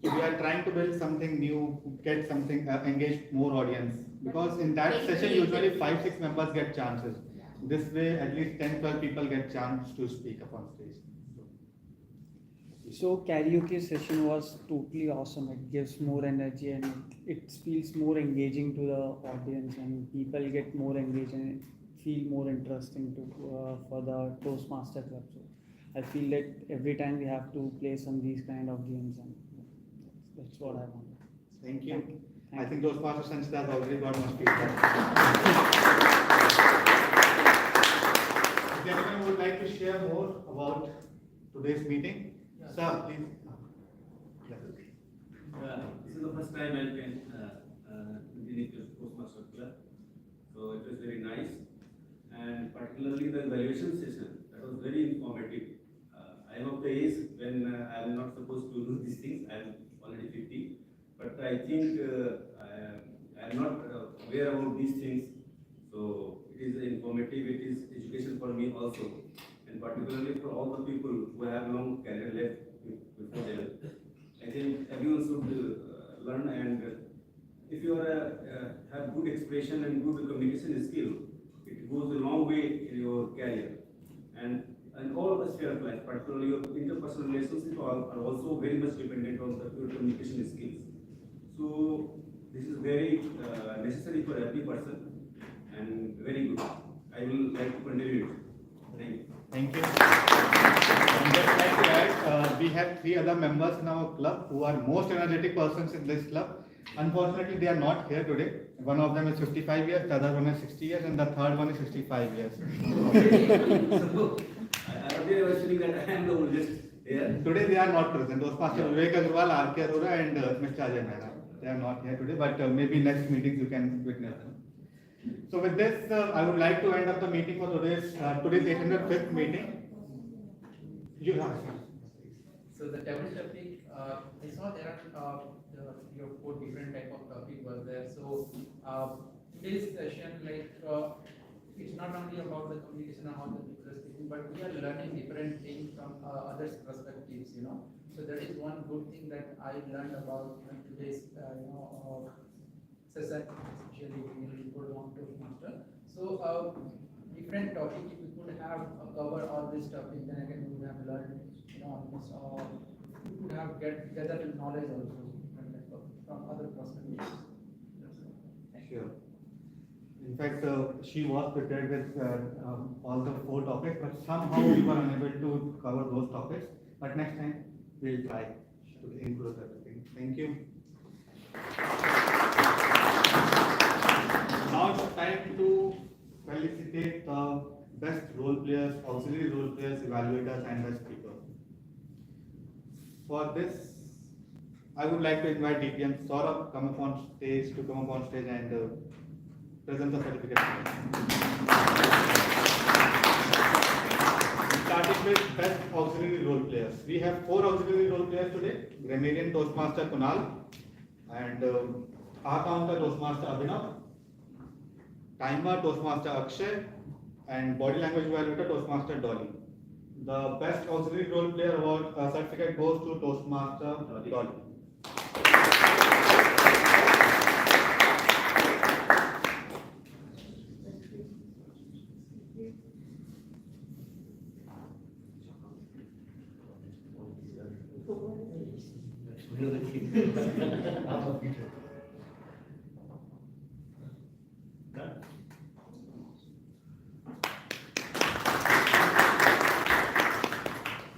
So we are trying to build something new, get something, engage more audience. Because in that session, usually 5-6 members get chances. This way, at least 10-12 people get chance to speak up on stage. So karaoke session was totally awesome. It gives more energy and it feels more engaging to the audience, and people get more engaged and feel more interesting to for the Toastmaster club. So I feel like every time we have to play some these kind of games, and that's what I want. Thank you. I think Toastmaster Sanchita has already got much feedback. If anyone would like to share more about today's meeting, sir, please. This is the first time I can visit the Toastmaster Club, so it was very nice, and particularly the evaluation session, that was very informative. I am of the age when I am not supposed to do these things. I am already 50, but I think I am not aware about these things, so it is informative, it is education for me also, and particularly for all the people who have long career left before them. I think everyone should learn, and if you have good expression and good communication skill, it goes a long way in your career. And all the sphere of life, particularly your interpersonal relationships are also very much dependent on your communication skills. So this is very necessary for every person and very good. I will like to continue it. Thank you. Thank you. And just like to add, we have 3 other members in our club who are most energetic persons in this club. Unfortunately, they are not here today. One of them is 55 years, the other one is 60 years, and the third one is 65 years. So, I was saying that I am the oldest here. Today they are not present. Toastmaster Vivek Agrawal, R.K. Arora, and Mr. Ajay Mehra. They are not here today, but maybe next meetings you can witness them. So with this, I would like to end up the meeting for today's 805th meeting. You have. So the table topic, I saw there are 3 or 4 different type of topic was there. So today's session, like it's not only about the communication and how the people are speaking, but we are learning different things from others' perspectives. So that is one good thing that I learned about today's session, especially in Gurgaon Toastmasters. So different topic, if we could have covered all this topic, then again we would have learned almost we could have gathered knowledge also from other perspectives. Sure. In fact, she was prepared with all the 4 topics, but somehow we were unable to cover those topics. But next time we'll try to include everything. Thank you. Now it's time to felicitate the best role players, auxiliary role players, evaluators, and the speaker. For this, I would like to invite DPM Saurabh to come up on stage and present the certificate. Starting with best auxiliary role players. We have 4 auxiliary role players today: grammarian Toastmaster Kunal, and R-counter Toastmaster Abhinav, timer Toastmaster Akshay, and body language evaluator Toastmaster Dolly. The best auxiliary role player award certificate goes to Toastmaster Dolly.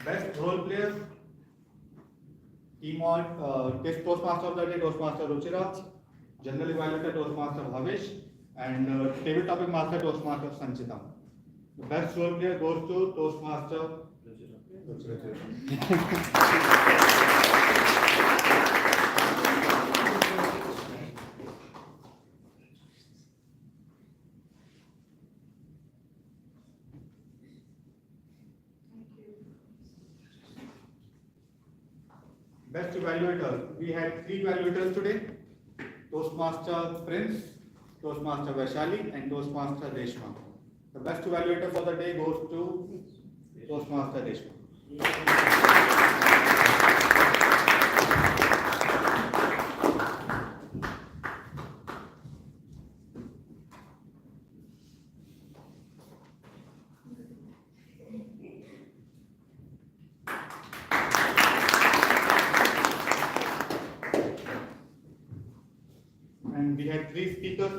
Best role player, team on test Toastmaster of the day, Toastmaster Ruchira, general evaluator Toastmaster Bhavesh, and table topic master Toastmaster Sanchita. The best role player goes to Toastmaster Ruchira. Best evaluator. We had 3 evaluators today: Toastmaster Prince, Toastmaster Vaishali, and Toastmaster Reshma. The best evaluator for the day goes to Toastmaster Reshma.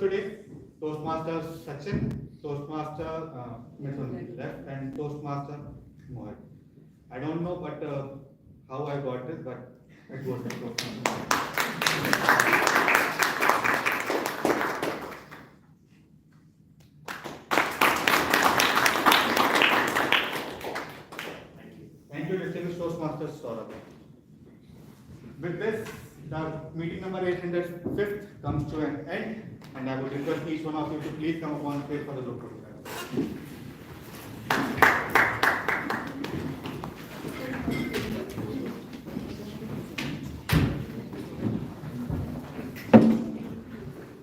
today, Toastmasters Sachin, Toastmaster left, and Toastmaster Mohit. I don't know how I got this, but it was Toastmaster. Thank you, distinguished Toastmasters Saurabh. With this, the meeting number 805 comes to an end, and I would request each one of you to please come up on stage for the group photograph.